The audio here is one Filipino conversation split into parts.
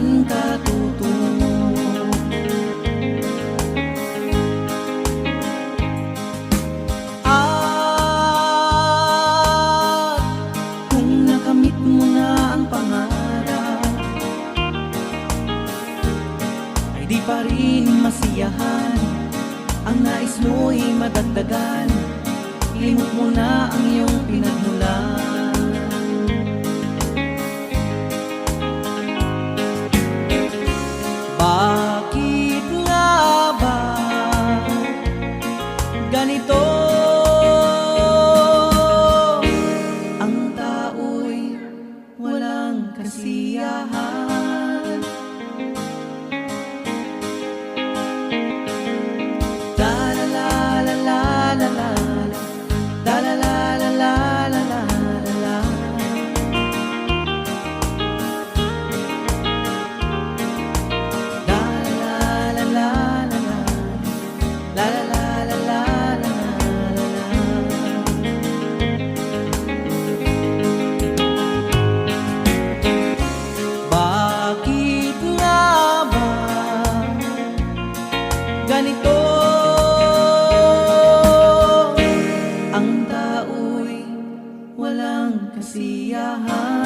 saan ka tutungo. At kung nakamit mo na ang pangarap, ay di pa rin masiyahan. Ang nais mo'y madagdagan, limot mo na ang iyong pinagmulan. Bakit nga ba ganito? Ang tao'y walang kasiyahan. Bakit nga ba ganito? Ang tao'y walang kasiyahan.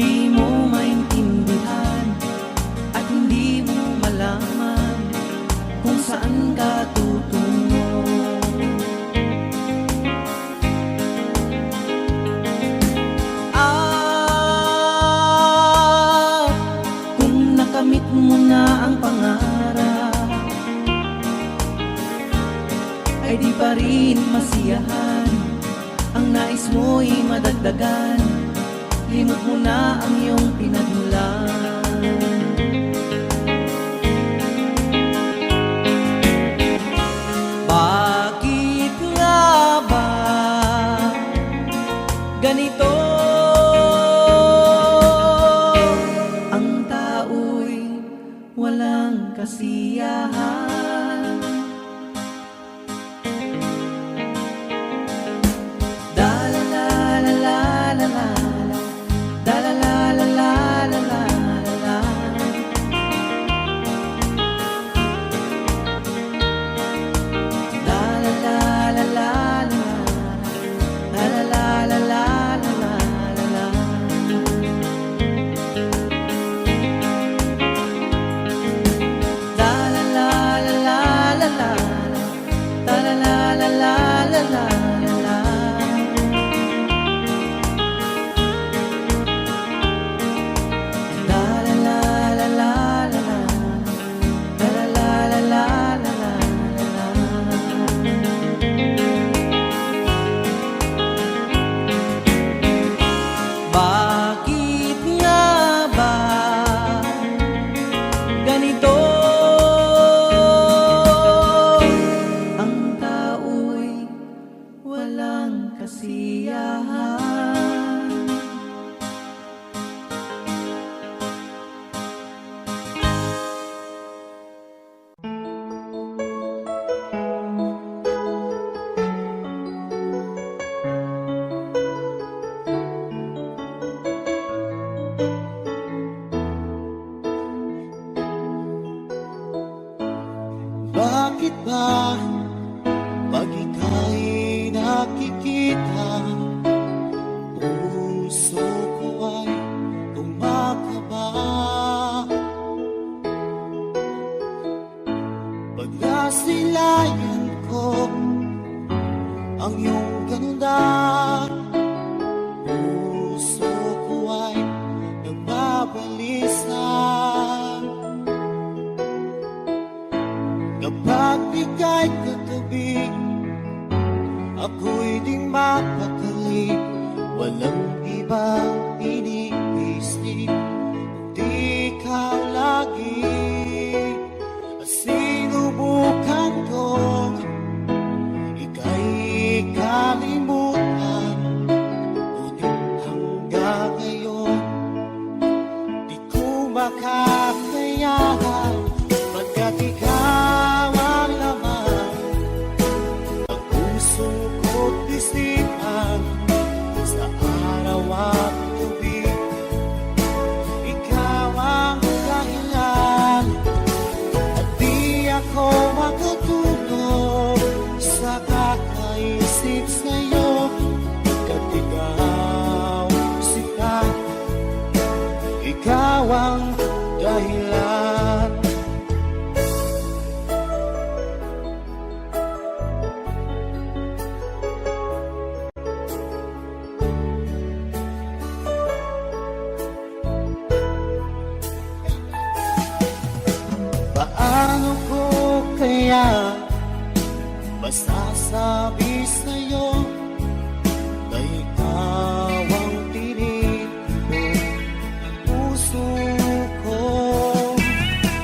Di mo maintindihan at hindi mo malaman kung saan ka tutungo. At kung nakamit mo na ang pangarap, ay di pa rin masiyahan. Ang nais mo'y madagdagan, limot mo na ang iyong pinagmulan. Bakit nga ba ganito? Ang tao'y walang kasiyahan. Bakit nga ba ganito? Ang tao'y walang kasiyahan. Bakit ba pag ika'y nakikita, puso ko ay kumakaba? Pag nasilayan ko ang iyong ganda, puso ko ay nagmamahal. dahilan. Paano ko kaya masasabi sa'yo na ikaw ang tinipon ng puso ko?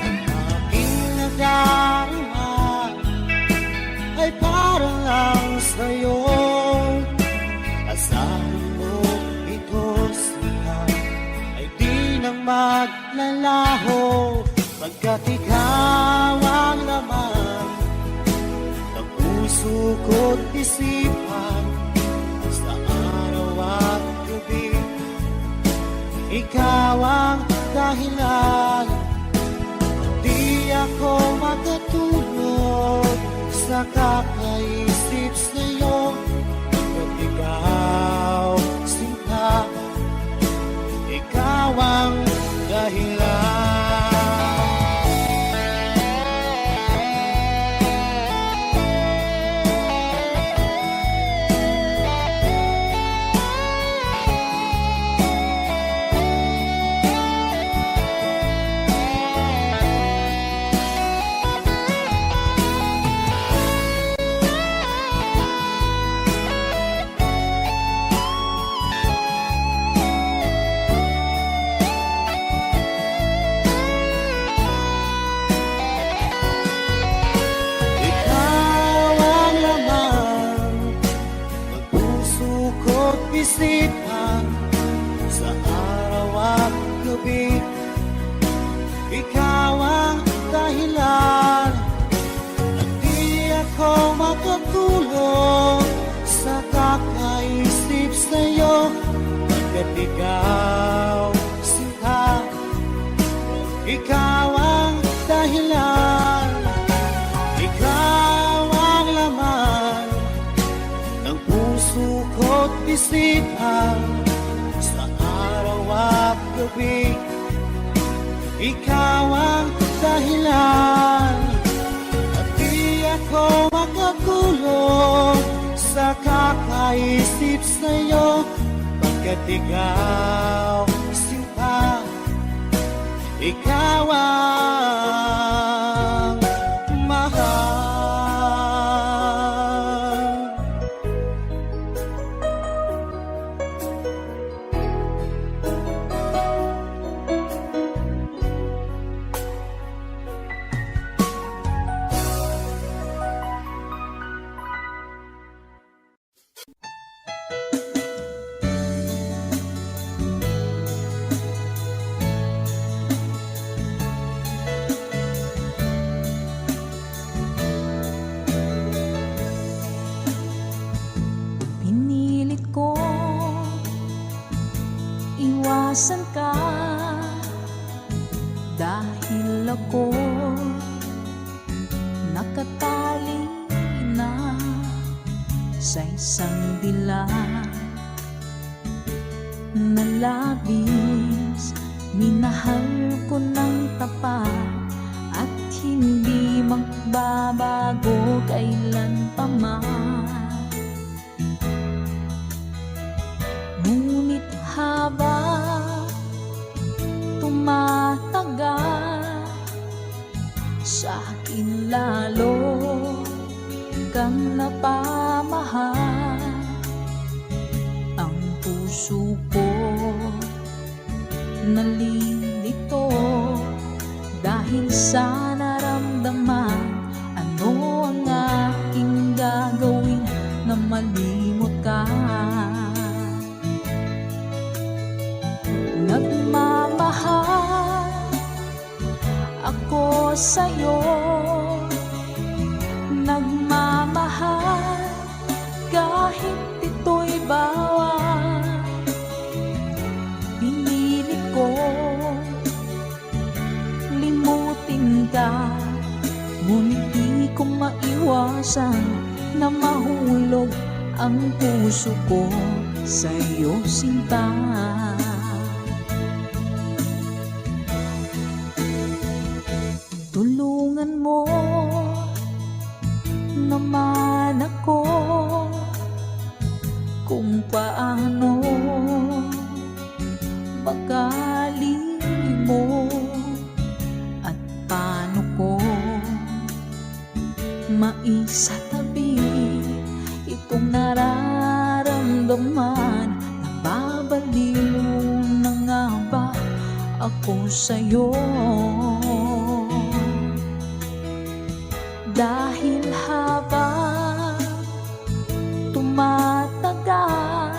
Ang aking nadarama ay para lang sa'yo. Asahan mo ito siya ay di nang maglalaho, pagkat ikaw ang laman ng puso ko't isipan. Sa araw at gabi, ikaw ang dahilan. Di ako makatulog sa kakaisip sa'yo, pagkat ikaw sinta, ikaw ang dahilan. Isipan sa araw at gabi, ikaw ang dahilan. At di ako makatulog sa kakaisip sa'yo, pagkat ikaw sinta, ikaw ang dahilan. Ikaw ang laman ng puso ko't isipan sa araw at gabi, ikaw ang dahilan. At di ako makatulog sa kakaisip sa'yo, pagkat ikaw sinta, ikaw ang mahal. Pinilit ko iwasan ka dahil ako nakatali na sa isang dilag na labis. Minahal ko ng tapat at hindi magbabago kailan pa man. Ngunit habang tumatagal, sa akin lalo kang napamahal. Ang puso ko nalilito dahil sa naramdaman. Ano ang aking gagawin na malimot ka? Nagmamahal ako sa'yo, nagmamahal kahit ito'y bawal. Pinilit ko limutin ka, ngunit di ko maiwasan na mahulog ang puso ko sa'yo, sinta. makalimot? At paano ko maisatabi itong nararamdaman? Nababaliw na nga ba ako sa'yo? Dahil habang tumatagal,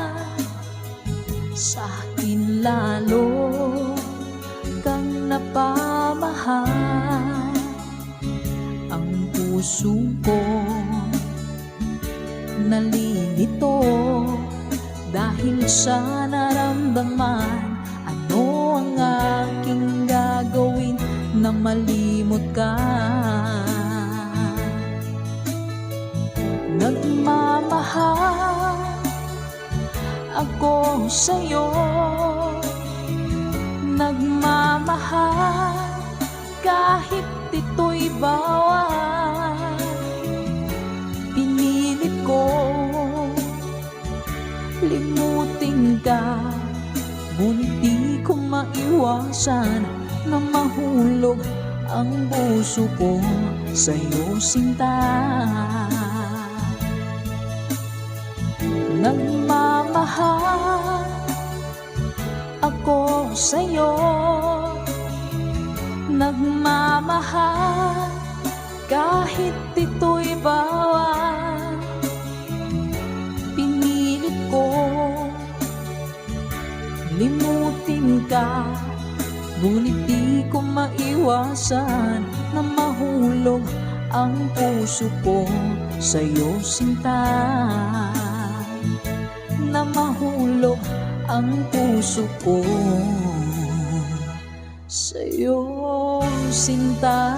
sa akin lalo kang napamahal. Ang puso ko nalilito dahil sa naramdaman. Ano ang aking gagawin na malimot ka? Nagmamahal ako sa'yo, nagmamahal kahit ito'y bawal. Pinilit ko limutin ka, ngunit di ko maiwasan na mahulog ang puso ko sa'yo, sinta. Nagmamahal ako sa'yo, nagmamahal kahit ito'y bawal. Pinilit ko limutin ka, ngunit di ko maiwasan na mahulog ang puso ko sa'yo, sinta. Na mahulog ang puso ko sa'yo, sinta.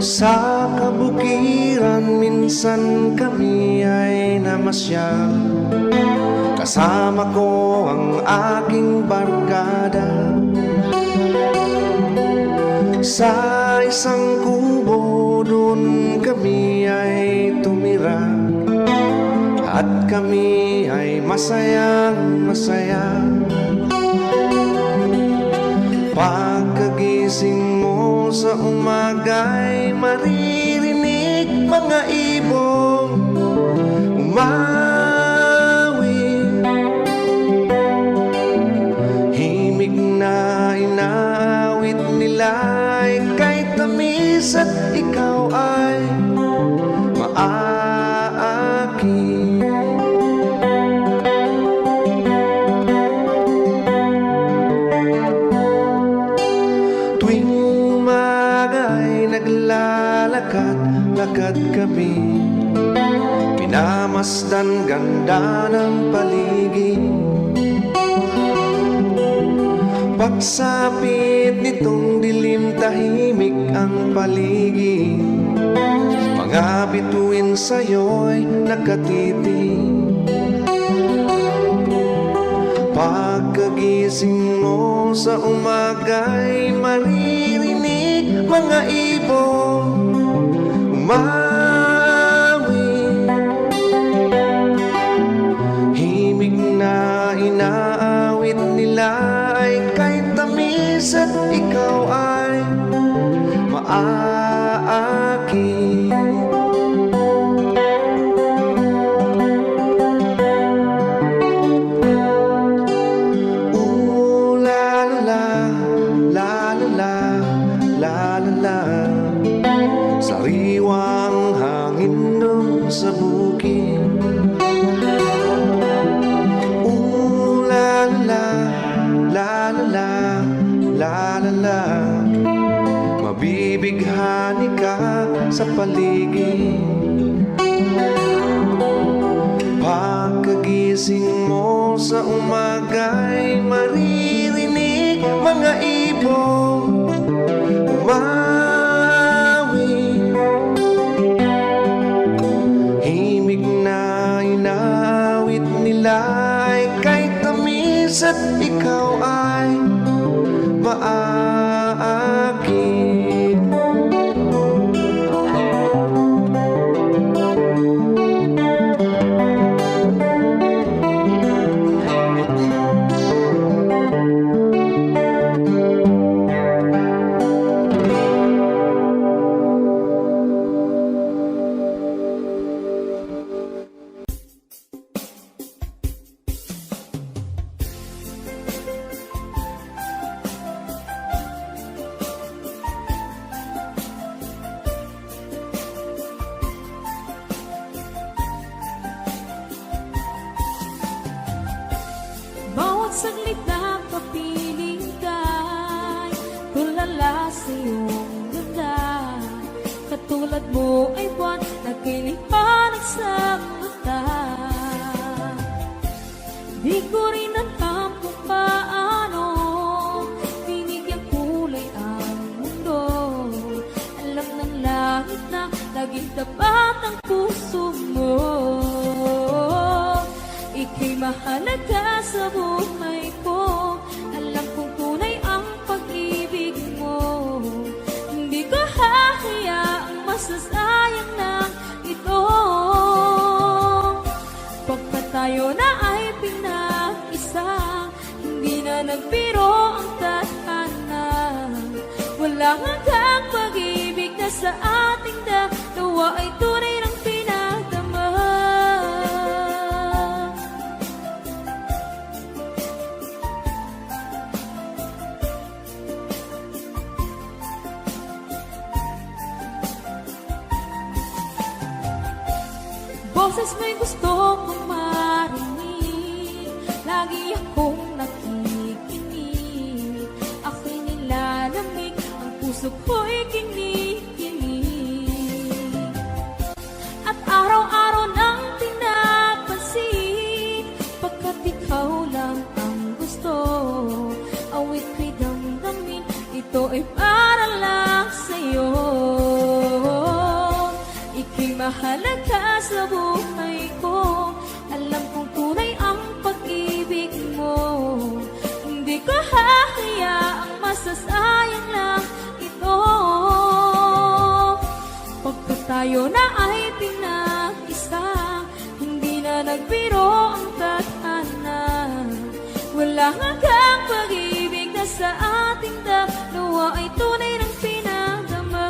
Sa kabukiran minsan kami ay namasyal. Kasama ko ang aking barkada. Sa isang kubo doon kami ay tumira, at kami ay masayang masaya. Pagkagising mo sa umaga'y maririnig mga ibong umawit. Himig na inaawit nila ay kay tamis, at ikaw ay maaakit. Naglalakad kami, minamasdan ganda ng paligid. Pagsapit nitong dilim, tahimik ang paligid. Mga bituin sa'yo'y nakatitig. Pagkagising mo sa umaga'y maririnig mga ibong umawit. Himig na inaawit nila ay kay tamis, at ikaw ay maaakit. Sariwang hangin doon sa bukid. La la la la la la la. Mabibighani ka sa sa paligid. Pagkagising mo sa umaga'y maririnig mga ibon umawi. Himig na inaawit nila ay kay tamis at ikaw ay maaakit. Bawat saglit na kapiling ka'y tulala sa iyong ganda. Katulad mo ay buwan na kinipanag sa mata. Di ko rin alam kung paano binigyan kulay ang mundo. Alam ng langit na laging tapat ang puso mo. Ika'y mahalaga sa buhay ko. Alam kong tunay ang pag-ibig mo. Hindi ko hahayaang masasayang na ito. Pagkat tayo na ay pinag-isa, hindi na nagbiro ang tadhana. Walang hanggang pag-ibig na sa ating dalawa ay tunay ng pinagdama. Boses mo'y gusto kong marinig, lagi akong nakikinig. Ako'y nilalamig, ang puso ko'y kinikilig. At araw-araw nang pinapansin, pagkat ikaw lang ang gusto. Awit ko'y damdamin, ito ay para lang sa'yo. Ika'y mahalaga sa buhay ko. Alam kong tunay ang pag-ibig mo. Hindi ko hahayaang masasayang lang ito. Pagkat tayo na ay pinag-isa, hindi na nagbiro ang tadhana. Walang hanggang pag-ibig na sa ating dalawa ay tunay ng pinagdama.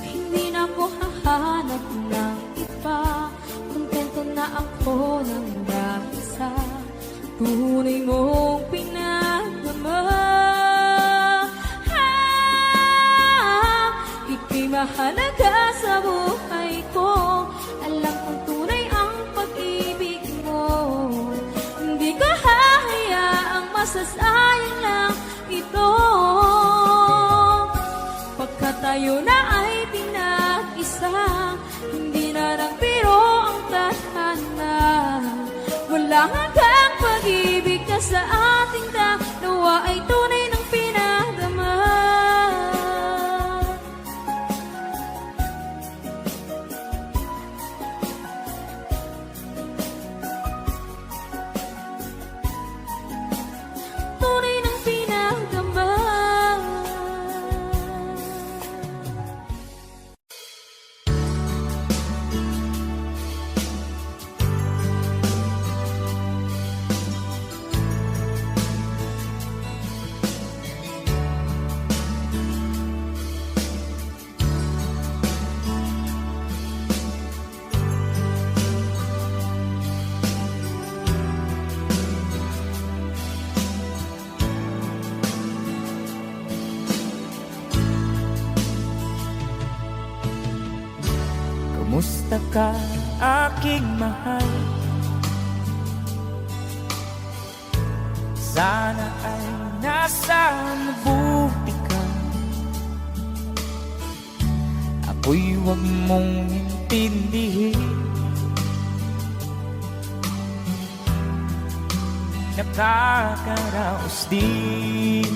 Hindi na ako hahanap ng iba, kontento na ako ng dahil sa tunay mong pinagdama. Ika'y mahalaga sa buhay ko. Alam kong tunay ang pag-ibig mo. Hindi ko hahayaang masasayang lang ito. Pagkat tayo na ay pinag-isa, hindi na nagbiro ang tadhana. Walang hanggang pag-ibig na sa ating dalawa ay tunay ng pinagdama. Tunay ng pinagdama. Kumusta ka, aking mahal? Sana ay nasa mabuti ka. Ako'y huwag mong intindihin. Nakakaraos din.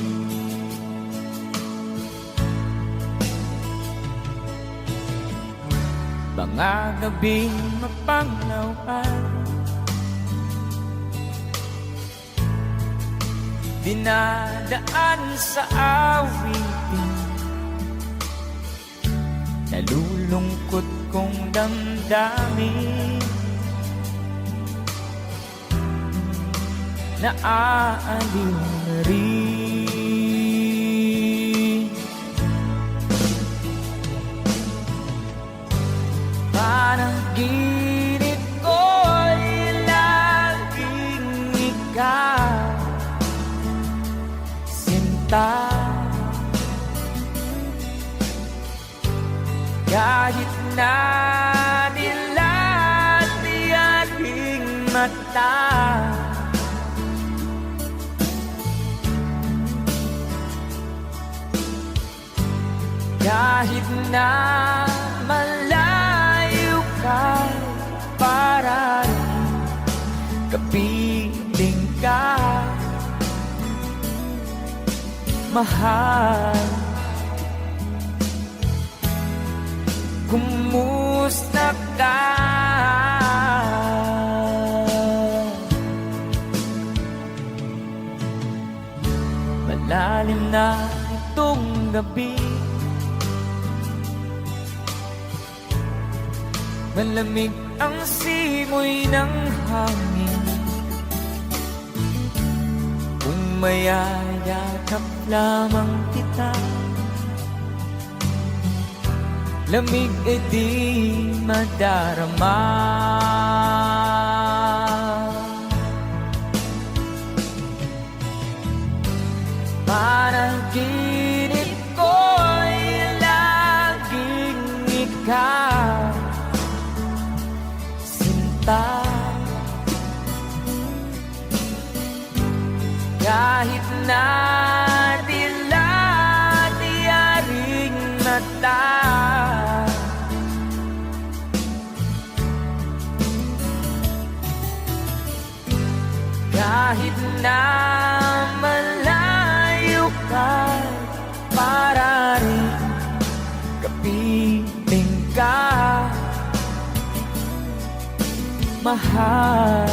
Mga gabing mapanglawan, dinadaan sa awitin, nalulungkot kong damdamin, naaaliw na rin. Panaginip ko'y laging ikaw, sinta. Kahit na dilat di aking mata, kahit na malayo ka, para rin kapiling ka, mahal. Kumusta ka? Malalim na itong gabi, malamig ang simoy ng hangin. Kung mayayakap lamang kita, lamig e di madarama. Panaginip ko'y laging ikaw, sinta. Kahit na dilat di aring mata, kahit na malayo ka, para rin kapiling ka, mahal.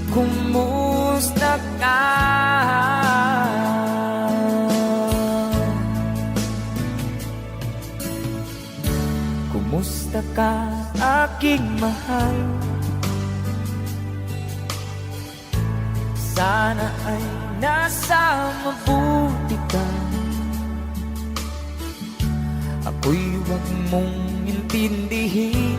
Kumusta ka? Kumusta ka, aking mahal? Sana ay nasa mabuti ka. Ako'y huwag mong intindihin.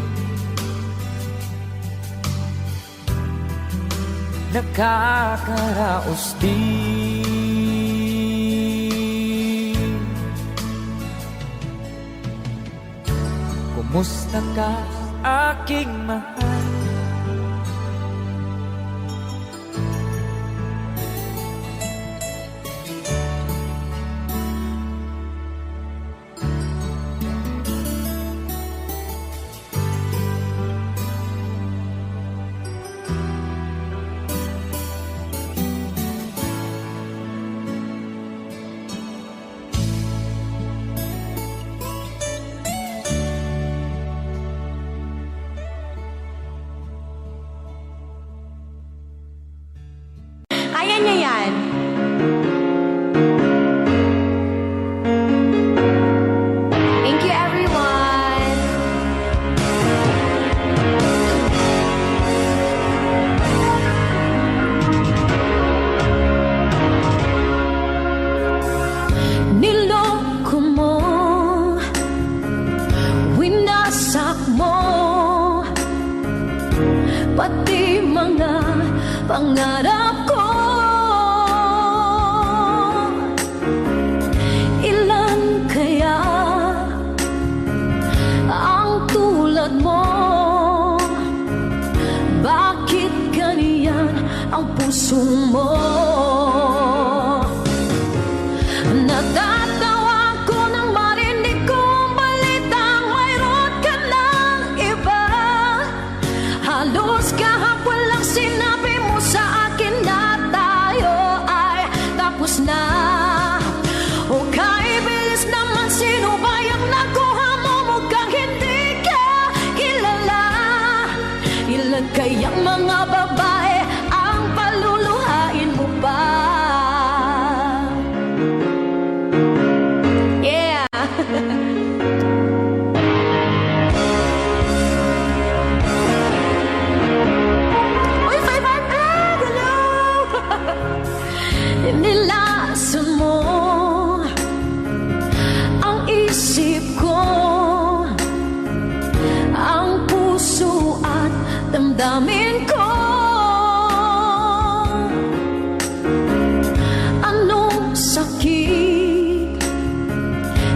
Nakakaraos din. Kumusta ka, aking mahal? Kaya niya yan. Thank you, everyone. Niloko mo, winasak mo, pati mga pangarap ko. Ilan kaya ang puso mo. Natatawa ko nang marinig ko ang balitang mayroon ka ng iba. Halos kahapon lang sinabi mo sa akin na tayo ay tapos na. O kay bilis naman, sino ba yung nakuha mo? Mukhang hindi ka kilala. Ilan kayang mga babae ang paluluhain mo pa? Yeah. Uy, 500! Hello! Nilason mo ang isip ko, ang puso at damdamin ko. Anong sakit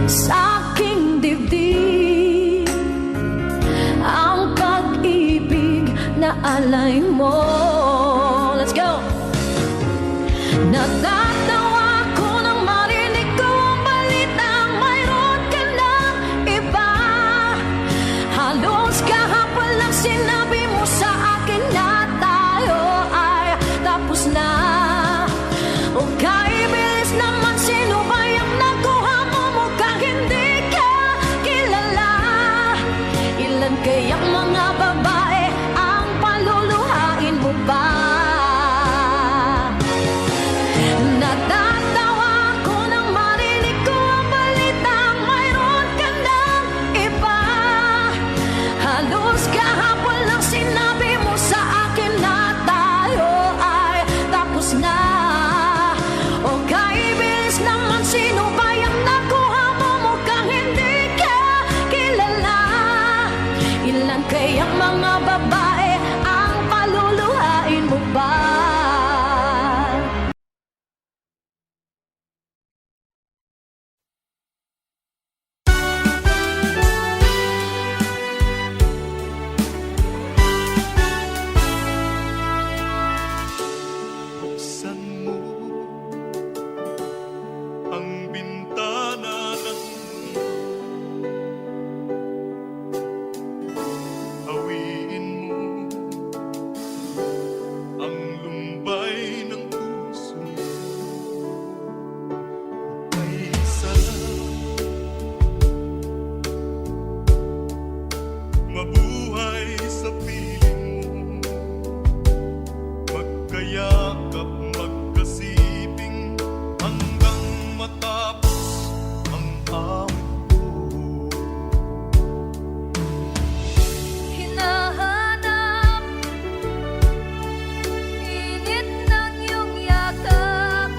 sa aking dibdib, ang pag-ibig na alay mo. Let's go! Natatawa ko nang marinig ko ang balitang mayroon ka ng iba. Halos kahapon lang sinabi mo sa akin na tayo ay tapos na. O kay bilis naman, sino ba yung nakuha mo? Mukhang hindi ka kilala. Ilan kayang mga babae ang paluluhain mo pa? Natatawa ko nang marinig ko ang balitang mayroon ka ng iba. Halos kahapon lang sinabi mo sa akin na tayo ay tapos na. O kay bilis naman, sino ba yung nakuha mo? Mukhang hindi ka kilala. Ilan kayang mga babae ang paluluhain mo pa? Buksan mo ang bintana ng mundo. Hawiin mo ang lumbay ng puso. May isa mabuhay sa piling mo. Magkayakap, magkasiping hanggang matapos ang awit ko. Hinahanap init ng iyong yakap,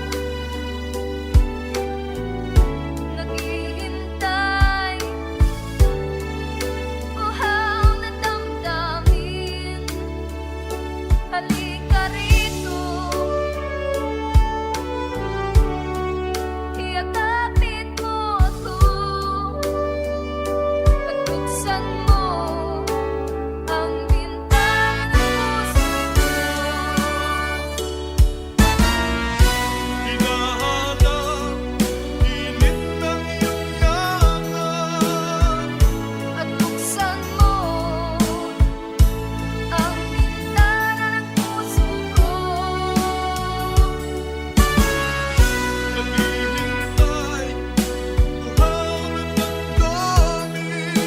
naghihintay uhaw na damdamin. Halika rito, iyakapin mo ako at buksan mo ang bintana ng puso ko. Hinahanap init ng iyong yakap. At buksan mo ang bintana ng puso ko. Naghihintay, uhaw na damdamin.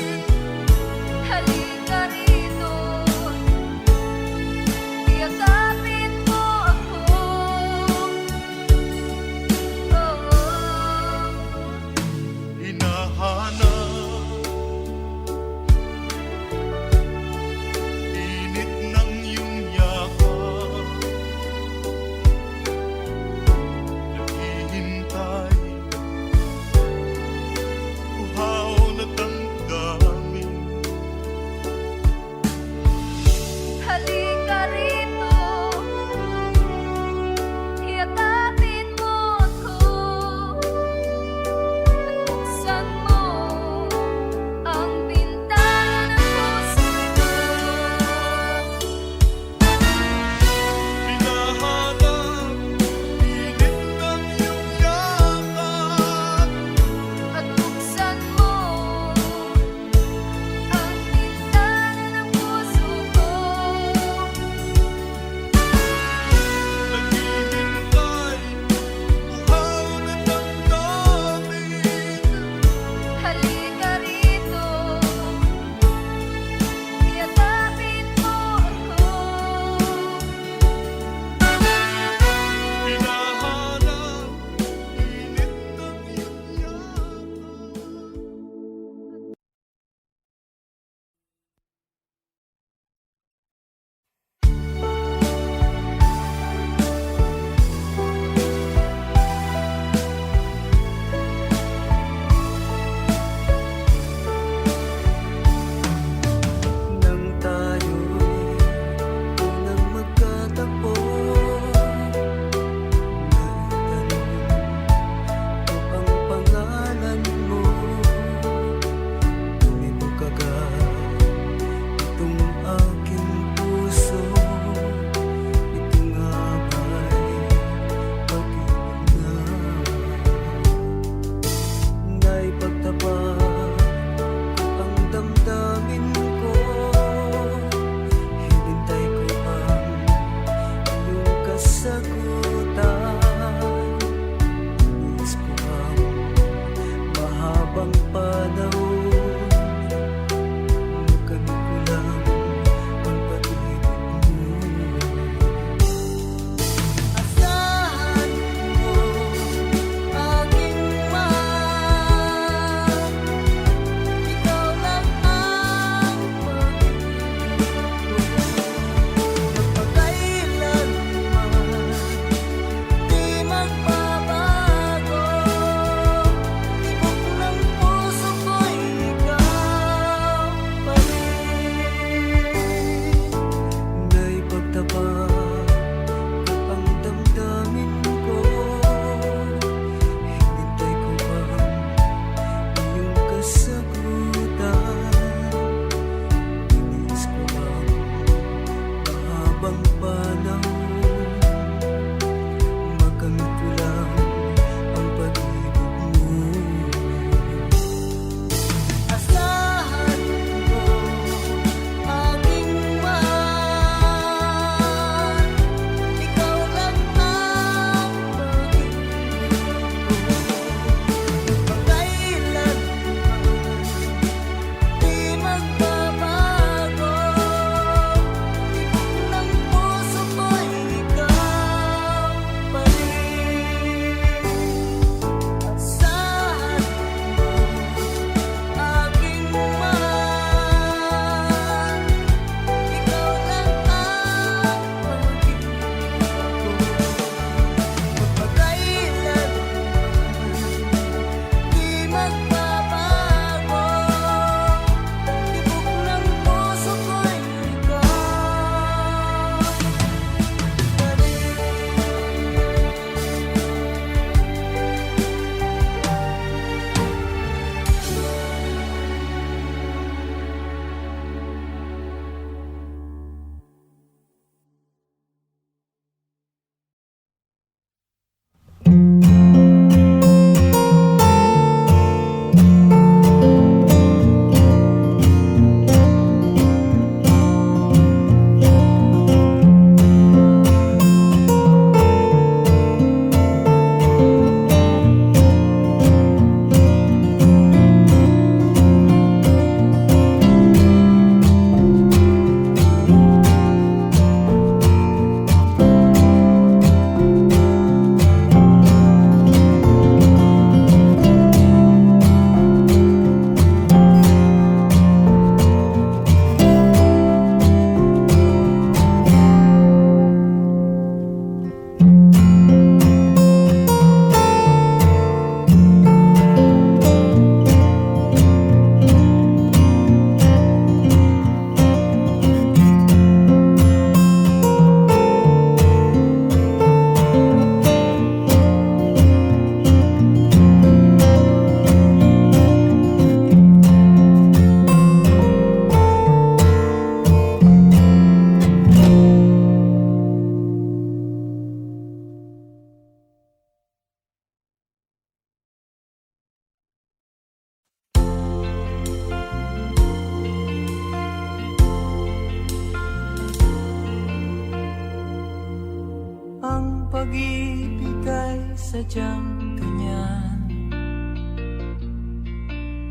sadyang ganyan.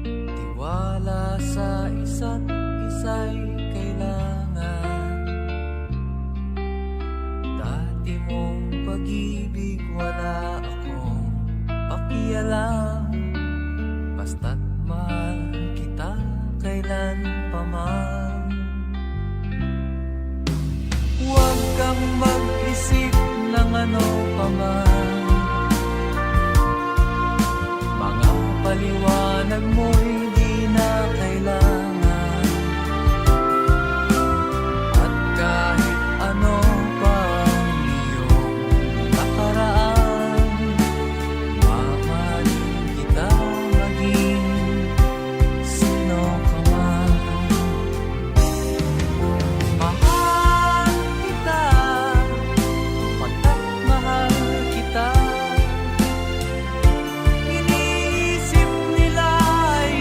Tiwala sa isa't isa'y kailangan. Dati mong pag-ibig wala akong pakialam. Basta't mahal kita kailan pa man. Huwag kang mag-isip ng ano pa man. Mga paliwanag mo'y di na kailangan. At kahit ano pa ang iyong nakaraan, mamahalin kita maging sino ka man. Mahal kita, pagkat mahal kita. Iniisip nila ay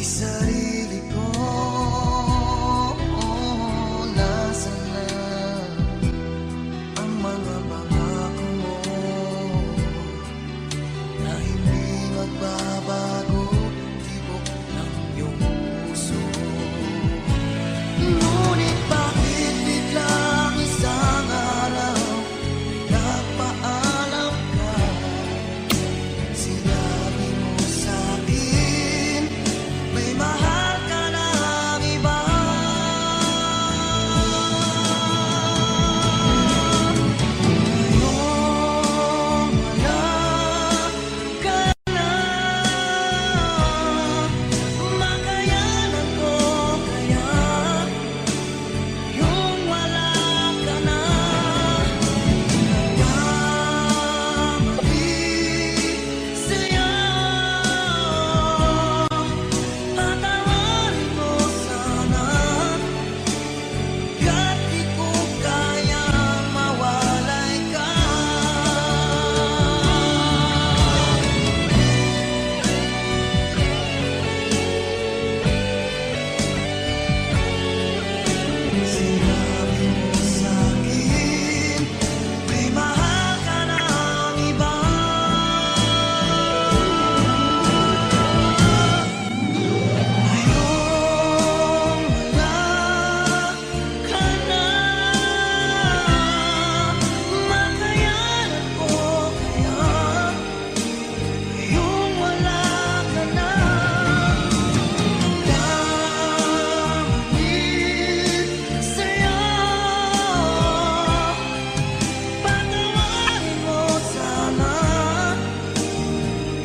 sarili ko, nasaan na ang mga pangako mo na hindi magbabago, tibok ng iyong puso. Ngunit bakit biglang isang araw nagpaalam ka? Sinabi mo sa'kin may mahal ka ng iba. Ngayong wala ka na, makayanan ko kaya yung wala ka na. Nagkamali sa'yo, patawarin mo sana, ka't di ko kaya mawalay ka. Sinabi mo sa'kin may mahal ka ng iba. Ngayong wala ka na, makayanan ko kaya ngayong wala ka na. Nagkamali sa'yo, patawarin mo sana,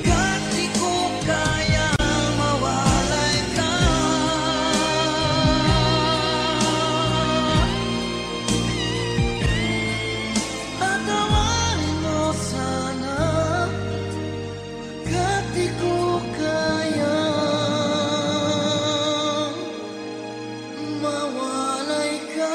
ka't di ko kaya mawalay ka. Patawarin mo sana, ka't di ko kaya mawalay ka.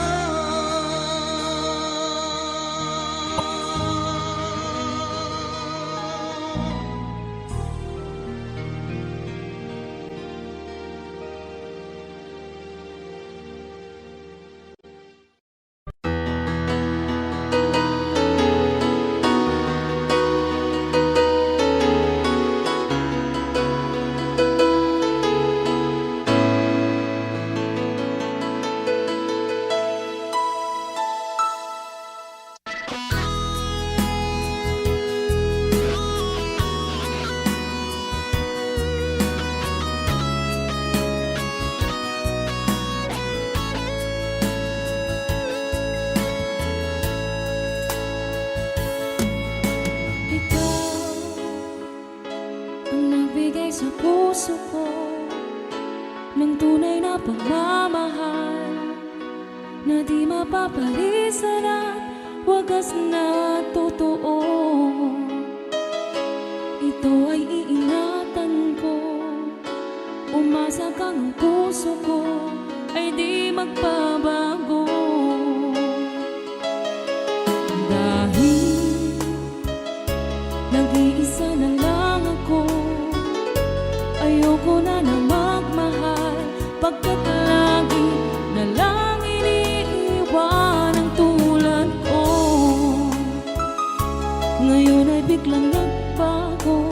Ikaw ang nagbigay sa puso ko ng tunay na pagmamahal na di mapapalisan at wagas na totoo. Ito ay iingatan ko, umasa kang ang puso ko ay di magbabago. Dahil nag-iisa na lang ako, ayoko na na magmahal, pagkat lagi na lang iniiwan ang tulad ko. Ngayon ay biglang nagbago,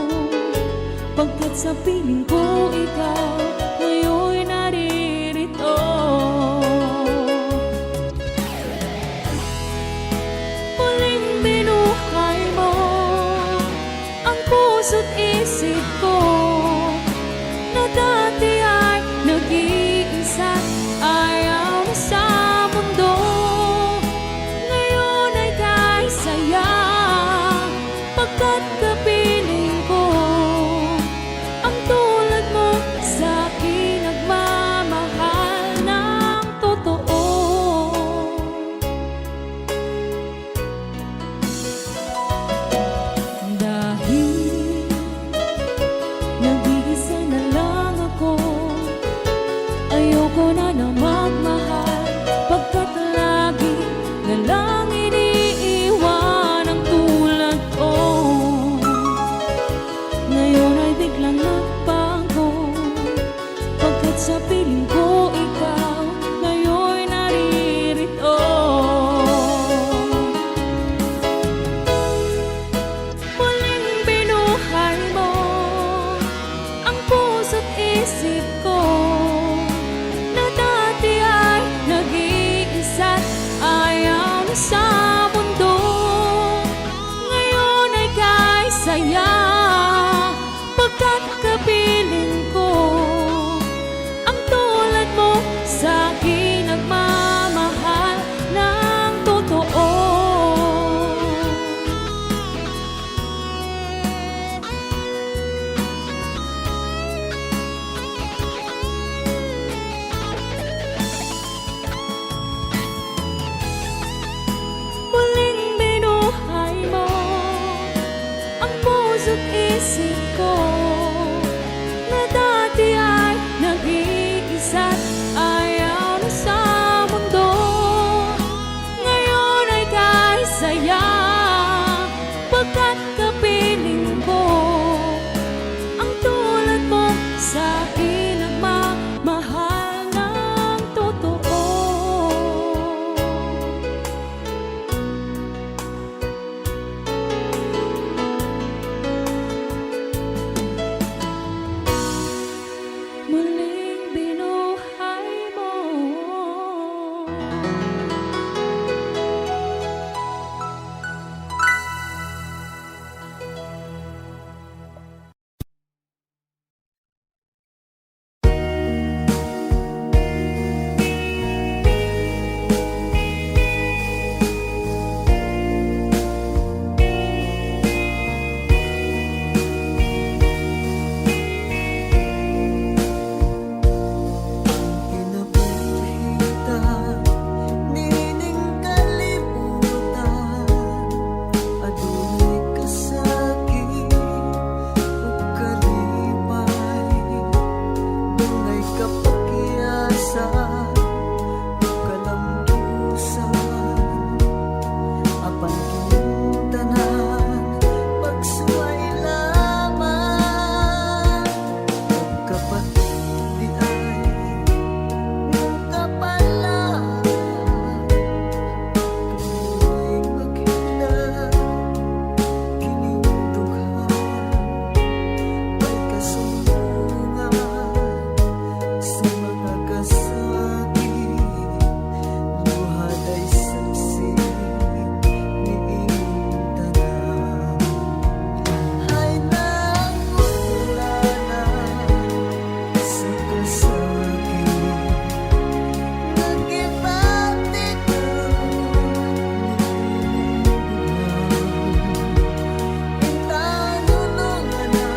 pagkat sa piling ko ikaw ngayon naririto. Muling binuhay mo ang puso't isip ko na dati ay nag-iisa't ayaw na sa mundo. Ngayon ay kahit saya, pagkat kapiling ko ang tulad mo sa isip ko na dati ay nag-iisa't ayaw na sa mundo. Ngayon ay kay saya pagkat kapiling ko ang tulad mo sa akin nagmamahal ng totoo. Muling binuhay mo ang puso't isip ko na dati ay nag-iisa't ayaw na sa mundo. Ngayon ay kay saya pagkat kapiling ko ang tulad mo sa akin nagmamahal ng totoo. Muling binuhay mo. Kinabuhita, nining kalibutan, adunay kasakit ug kalipay, dungay kapagyasan ug kalambusan, apan kining tanan pagsuway lamang, pagkapat di ay kapalaan, tuloy maghinda, kining dughan, may kasumbungan sa mga kasakit, luhad ay saksi niing tanan. Ay nangulana sa kasakit, nagibati ko itanulungan na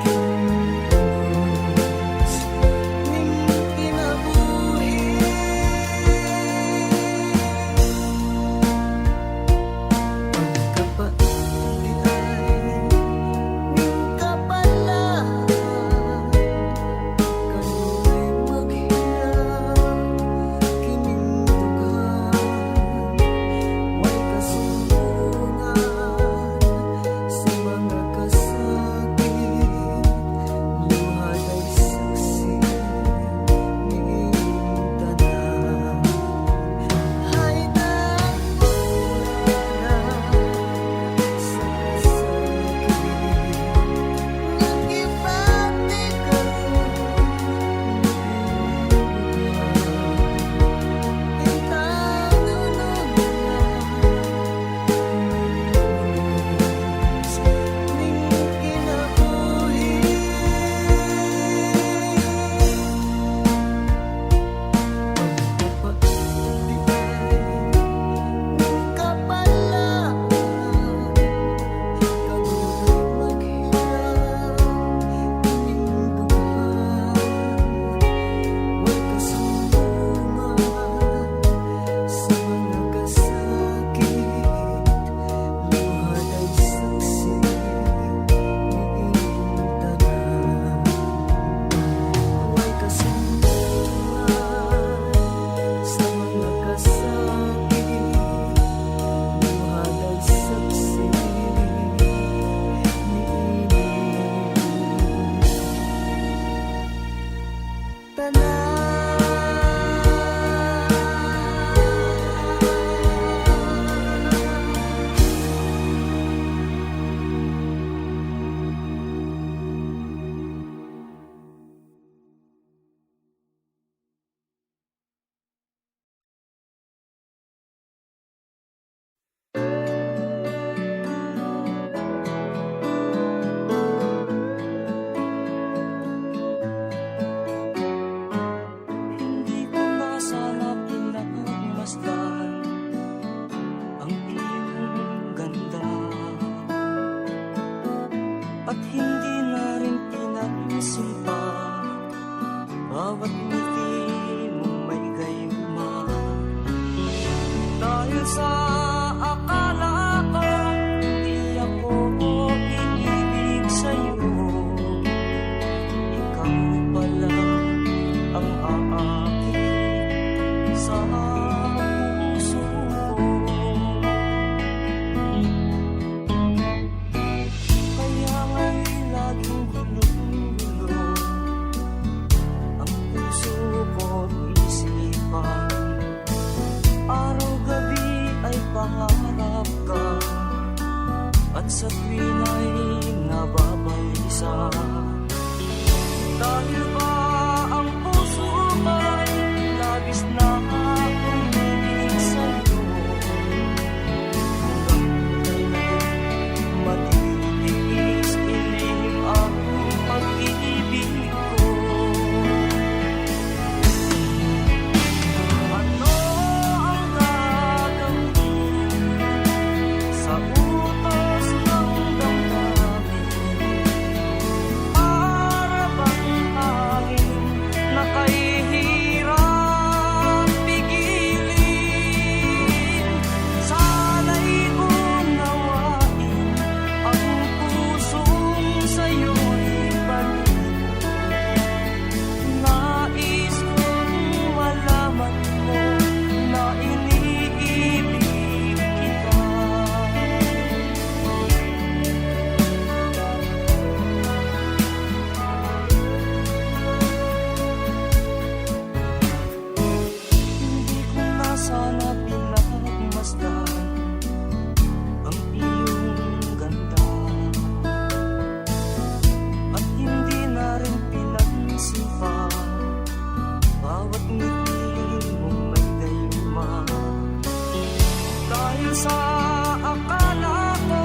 kinulos ning kinabuhi. Pagkapat di ay ning kapalaan, kanu'y maghiyang kining dughan, may kasumbungan sa mga kasakit, luhad ay saksi niing tanan. Ay nangulana sa kasakit, nagibati ko bawat ngiti mong may gayuma. Dahil sa akala ko, di ako iibig sa'yo. Ikaw pala ang aakit sa puso ko. Kaya nga'y laging gulo-gulo ang puso ko't isipan. Araw-gabi ay pangarap ka, at sa tuwin ay nababalisa. Dahil ba ang puso ko'y labis na umiibig sa'yo? Hanggang kailan matitiis ilim ang pag-ibig ko? Ano ang gagawin sa utos ng damdamin? Para bang hangin na kahihirap pigilin? Sana'y unawain ang pusong sa'yo'y baliw. Nais kong malaman mo na iniibig kita. Hindi ko na sana pinagmasdan ang iyong ganda, at hindi na rin pinansin pa bawat ngiti mong may gayuma. Dahil sa akala ko,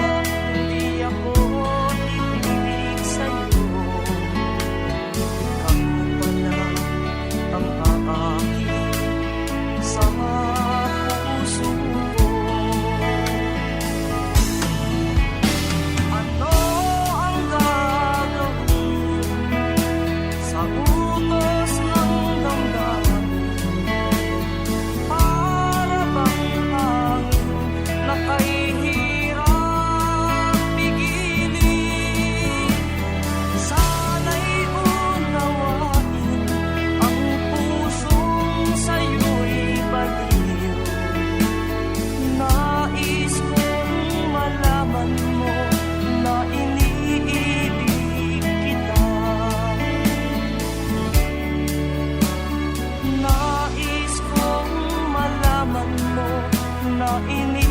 hindi ako iibig sa'yo. Ikaw pala ang aakit sa puso ko. Ano ang gagawin sa utos ng damdamin? Para bang hangin na kahihirap pigilin? Sana'y unawain ang pusong sa'yo'y baliw. Nais kong malaman mo na iniibig kita. Nais kong malaman mo na iniibig